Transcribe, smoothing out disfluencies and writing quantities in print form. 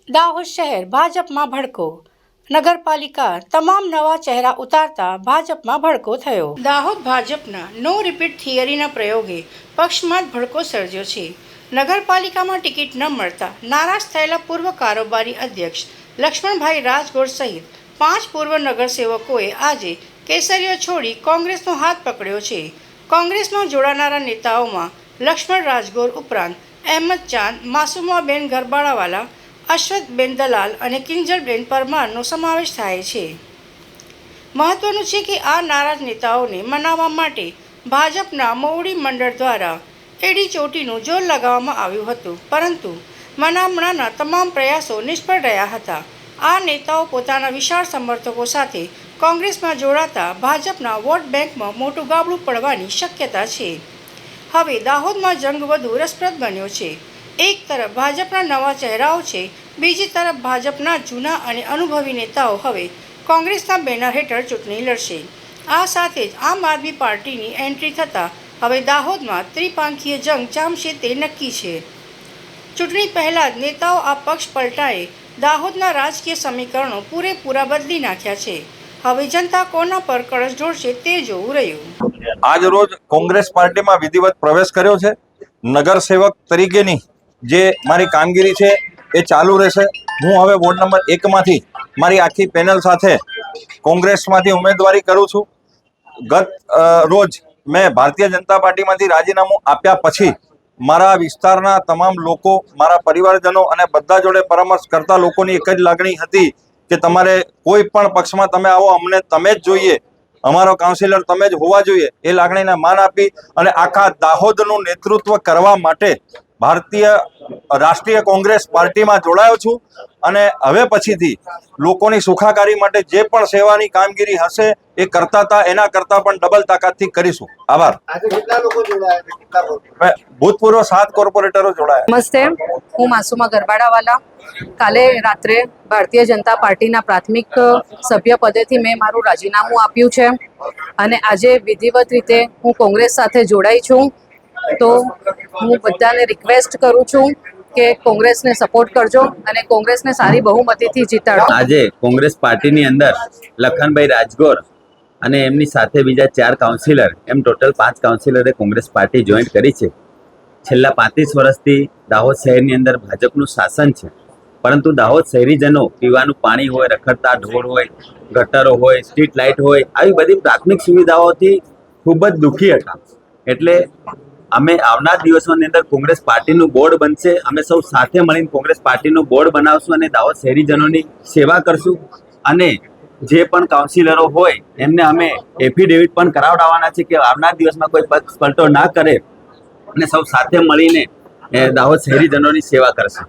દાહોદ શહેર ભાજપમાં ભડકો. નગરપાલિકા તમામ નવા ચહેરા ઉતારતા ભાજપમાં ભડકો થયો. દાહોદ ભાજપના નો રિપીટ થિયરીના પ્રયોગે પક્ષમાં જ ભડકો સર્જ્યો છે. નગરપાલિકામાં ટિકિટ ન મળતા નારાજ થયેલા પૂર્વ કારોબારી અધ્યક્ષ લક્ષ્મણભાઈ રાજગોર સહિત 5 પૂર્વ નગરસેવકોએ આજે કેસરીઓ છોડી કોંગ્રેસનો હાથ પકડ્યો છે. કોંગ્રેસમાં જોડાનારા નેતાઓમાં લક્ષ્મણ રાજગોર ઉપરાંત અહેમદ ચાંદ, માસુમાબેન ગરબાડાવાલા, અશ્વથબેન દલાલ અને કિંજલબેન પરમારનો સમાવેશ થાય છે. મહત્વનું છે કે આ નારાજ નેતાઓને મનાવવા માટે ભાજપના મોવડી મંડળ દ્વારા એડી ચોટીનું જોર લગાવવામાં આવ્યું હતું, પરંતુ મનામણાના તમામ પ્રયાસો નિષ્ફળ રહ્યા હતા. આ નેતાઓ પોતાના વિશાળ સમર્થકો સાથે કોંગ્રેસમાં જોડાતા ભાજપના વોટ બેંકમાં મોટું ગાબડું પડવાની શક્યતા છે. હવે દાહોદમાં જંગ વધુ રસપ્રદ બન્યો છે. એક તરફ ભાજપના નવા ચહેરાઓ છે, બીજી તરફ ભાજપના જૂના અને અનુભવી નેતાઓ હવે કોંગ્રેસના બેનર હેઠળ ચૂંટણી લડશે. આ સાથે જ આમ આદમી પાર્ટીની એન્ટ્રી થતાં હવે દાહોદમાં ત્રિપાંખીય જંગ જામશે તે નક્કી છે. ચૂંટણી પહેલાં જ નેતાઓ આ પક્ષ પલટાએ દાહોદના રાજકીય સમીકરણો પૂરેપૂરા બદલી નાખ્યા છે. હવે જનતા કોના પર કળશ ઢોળશે તે જોવું રહ્યું. આજ રોજ કોંગ્રેસ પાર્ટીમાં વિધિવત પ્રવેશ કર્યો છે. નગરસેવક તરીકેની જે મારી કામગીરી છે એ ચાલુ રહેશે. હું હવે વોર્ડ નંબર 1માંથી મારી આખી પેનલ સાથે કોંગ્રેસમાંથી ઉમેદવારી કરું છું. ગત રોજ મેં ભારતીય જનતા પાર્ટીમાંથી રાજીનામું આપ્યા પછી મારા વિસ્તારના તમામ લોકો, મારા પરિવારજનો અને બધા જોડે પરામર્શ કરતા લોકોની એક જ લાગણી હતી કે તમારે કોઈ પણ પક્ષમાં તમે આવો, અમને તમે જ જોઈએ, અમારો કાઉન્સિલર તમે જ હોવા જોઈએ. એ લાગણીને માન આપી અને આખા દાહોદનું નેતૃત્વ કરવા માટે ભારતીય રાષ્ટ્રીય કોંગ્રેસ પાર્ટીમાં જોડાયો છું. અને હવે પછીથી લોકોની સુખાકારી માટે જે પણ સેવાની કામગીરી હશે એ કરતા હતા, એના કરતા પણ ડબલ તાકાતથી કરીશું. આભાર. ભૂતપૂર્વ 7 કોર્પોરેટરો જોડાયા. નમસ્તે, હું માસુમા ગરબાડાવાલા. કાલે રાત્રે ભારતીય જનતા પાર્ટીના પ્રાથમિક સભ્ય પદેથી મેં મારું રાજીનામું આપ્યું છે અને આજે વિધિવત રીતે હું કોંગ્રેસ સાથે જોડાઈ છું. તો હું બધાને રિક્વેસ્ટ કરું છું કે કોંગ્રેસને સપોર્ટ કરજો અને કોંગ્રેસને સારી બહુમતીથી જીતાડો. આજે કોંગ્રેસ પાર્ટીની અંદર લખનભાઈ રાજગોર અને એમની સાથે બીજા 4 કાઉન્સિલર, એમ ટોટલ 5 કાઉન્સિલરે કોંગ્રેસ પાર્ટી જોઈન કરી છે. છેલ્લા 35 વર્ષથી દાહોદ શહેરની અંદર ભાજપનું શાસન છે, પરંતુ દાહોદ શહેરીજનો પીવાનું પાણી હોય, રખડતા ઢોર હોય, ગટરો હોય, સ્ટ્રીટ લાઇટ હોય, આવી બધી પ્રાથમિક સુવિધાઓથી ખૂબ જ દુઃખી હતા. એટલે અમે આવનાર દિવસોની અંદર કોંગ્રેસ પાર્ટીનું બોર્ડ બનશે. અમે સૌ સાથે મળીને કોંગ્રેસ પાર્ટીનું બોર્ડ બનાવશું અને દાહોદ શહેરીજનોની સેવા કરશું. અને જે પણ કાઉન્સિલરો હોય એમને અમે એફિડેવિટ પણ કરાવડાવવાના છે કે આવનાર દિવસમાં કોઈ પક્ષ પલટો ના કરે અને સૌ સાથે મળીને દાહોદ શહેરીજનોની સેવા કરશે.